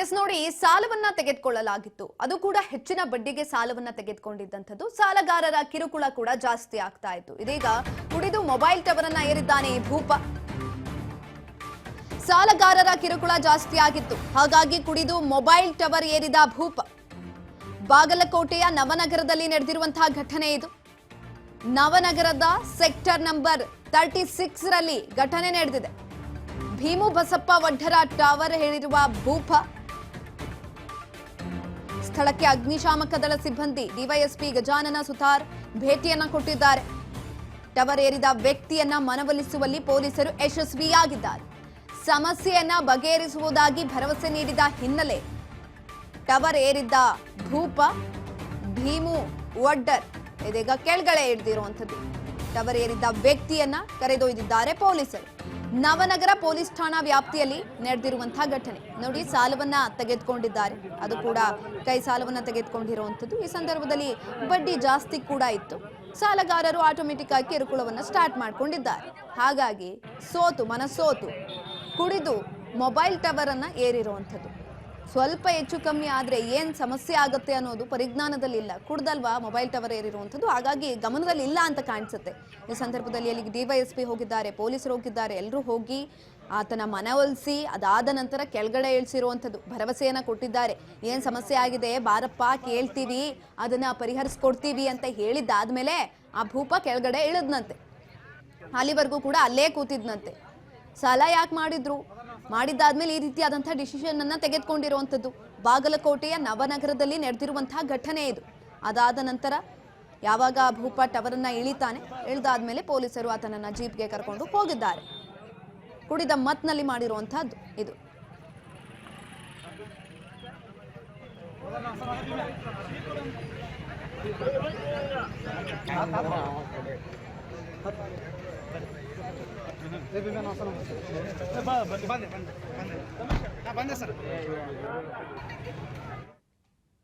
S ನೋಡಿ, ಸಾಲವನ್ನ ತೆಗೆದುಕೊಳ್ಳಲಾಗಿತ್ತು. ಅದು ಕೂಡ ಹೆಚ್ಚಿನ ಬಡ್ಡಿಗೆ ಸಾಲವನ್ನ ತೆಗೆದುಕೊಂಡಿದ್ದಂಥದ್ದು. ಸಾಲಗಾರರ ಕಿರುಕುಳ ಕೂಡ ಜಾಸ್ತಿ ಆಗ್ತಾ ಇತ್ತು. ಇದೀಗ ಕುಡಿದು ಮೊಬೈಲ್ ಟವರ್ ಅನ್ನ ಏರಿದ್ದಾನೆ ಈ ಭೂಪ. ಸಾಲಗಾರರ ಕಿರುಕುಳ ಜಾಸ್ತಿ ಆಗಿತ್ತು, ಹಾಗಾಗಿ ಕುಡಿದು ಮೊಬೈಲ್ ಟವರ್ ಏರಿದ ಭೂಪ. ಬಾಗಲಕೋಟೆಯ ನವನಗರದಲ್ಲಿ ನಡೆದಿರುವಂತಹ ಘಟನೆ ಇದು. ನವನಗರದ ಸೆಕ್ಟರ್ ನಂಬರ್ 36 ರಲ್ಲಿ ಘಟನೆ ನಡೆದಿದೆ. ಭೀಮು ಬಸಪ್ಪ ವಡ್ಡರ ಟವರ್ ಏರಿರುವ ಭೂಪ. ಸ್ಥಳಕ್ಕೆ ಅಗ್ನಿಶಾಮಕ ದಳ ಸಿಬ್ಬಂದಿ ಡಿವೈಎಸ್ಪಿ ಗಜಾನನ ಸುತಾರ್ ಭೇಟಿಯನ್ನ ಕೊಟ್ಟಿದ್ದಾರೆ. ಟವರ್ ಏರಿದ ವ್ಯಕ್ತಿಯನ್ನ ಮನವೊಲಿಸುವಲ್ಲಿ ಪೊಲೀಸರು ಯಶಸ್ವಿಯಾಗಿದ್ದಾರೆ. ಸಮಸ್ಯೆಯನ್ನ ಬಗೆಹರಿಸುವುದಾಗಿ ಭರವಸೆ ನೀಡಿದ ಹಿನ್ನೆಲೆ ಟವರ್ ಏರಿದ್ದ ಭೂಪ ಭೀಮು ವಡ್ಡರ್ ಇದೀಗ ಕೆಳಗಡೆ ಇಳಿದಿರುವಂಥದ್ದು. ಟವರ್ ಏರಿದ್ದ ವ್ಯಕ್ತಿಯನ್ನ ಕರೆದೊಯ್ದಿದ್ದಾರೆ ಪೊಲೀಸರು. ನವನಗರ ಪೊಲೀಸ್ ಠಾಣಾ ವ್ಯಾಪ್ತಿಯಲ್ಲಿ ನಡೆದಿರುವಂತಹ ಘಟನೆ ನೋಡಿ. ಸಾಲವನ್ನ ತೆಗೆದುಕೊಂಡಿದ್ದಾರೆ, ಅದು ಕೂಡ ಕೈ ಸಾಲವನ್ನ ತೆಗೆದುಕೊಂಡಿರುವಂಥದ್ದು. ಈ ಸಂದರ್ಭದಲ್ಲಿ ಬಡ್ಡಿ ಜಾಸ್ತಿ ಕೂಡ ಇತ್ತು. ಸಾಲಗಾರರು ಆಟೋಮೆಟಿಕ್ ಆಗಿ ಕಿರುಕುಳವನ್ನ ಸ್ಟಾರ್ಟ್ ಮಾಡ್ಕೊಂಡಿದ್ದಾರೆ. ಹಾಗಾಗಿ ಮನಸೋತು ಕುಡಿದು ಮೊಬೈಲ್ ಟವರ್ ಅನ್ನ ಏರಿರುವಂಥದ್ದು. ಸ್ವಲ್ಪ ಹೆಚ್ಚು ಕಮ್ಮಿ ಆದ್ರೆ ಏನ್ ಸಮಸ್ಯೆ ಆಗುತ್ತೆ ಅನ್ನೋದು ಪರಿಜ್ಞಾನದಲ್ಲಿ ಇಲ್ಲ. ಕುಡ್ದಲ್ವಾ ಮೊಬೈಲ್ ಟವರ್ ಏರಿರುವಂಥದ್ದು, ಹಾಗಾಗಿ ಗಮನದಲ್ಲಿ ಇಲ್ಲ ಅಂತ ಕಾಣಿಸುತ್ತೆ. ಈ ಸಂದರ್ಭದಲ್ಲಿ ಅಲ್ಲಿಗೆ ಡಿವೈಎಸ್ಪಿ ಹೋಗಿದ್ದಾರೆ, ಪೊಲೀಸರು ಹೋಗಿದ್ದಾರೆ. ಎಲ್ಲರೂ ಹೋಗಿ ಆತನ ಮನವೊಲಿಸಿ ಅದಾದ ನಂತರ ಕೆಳಗಡೆ ಇಳಿಸಿರುವಂಥದ್ದು. ಭರವಸೆಯನ್ನ ಕೊಟ್ಟಿದ್ದಾರೆ. ಏನ್ ಸಮಸ್ಯೆ ಆಗಿದೆ ಬಾರಪ್ಪ ಕೇಳ್ತೀವಿ, ಅದನ್ನ ಪರಿಹರಿಸ್ಕೊಡ್ತೀವಿ ಅಂತ ಹೇಳಿದ್ದಾದ್ಮೇಲೆ ಆ ಭೂಪ ಕೆಳಗಡೆ ಇಳಿದ್ನಂತೆ. ಅಲ್ಲಿವರೆಗೂ ಕೂಡ ಅಲ್ಲೇ ಕೂತಿದ್ನಂತೆ. ಸಾಲ ಯಾಕೆ ಮಾಡಿದ್ದಾದ್ಮೇಲೆ ಈ ರೀತಿಯಾದಂತಹ ಡಿಸಿಷನ್ ಅನ್ನ ತೆಗೆದುಕೊಂಡಿರುವಂಥದ್ದು. ಬಾಗಲಕೋಟೆಯ ನವನಗರದಲ್ಲಿ ನಡೆದಿರುವಂತಹ ಘಟನೆ ಇದು. ಅದಾದ ನಂತರ ಯಾವಾಗ ಭೂಪ ಟವರ್ ಅನ್ನ ಇಳಿದಾದ್ಮೇಲೆ ಪೊಲೀಸರು ಆತನನ್ನ ಜೀಪ್ಗೆ ಕರ್ಕೊಂಡು ಹೋಗಿದ್ದಾರೆ. ಕುಡಿದ ಮತ್ನಲ್ಲಿ ಮಾಡಿರುವಂತಹದ್ದು ಇದು. ಬಂದೆ ಸರ್.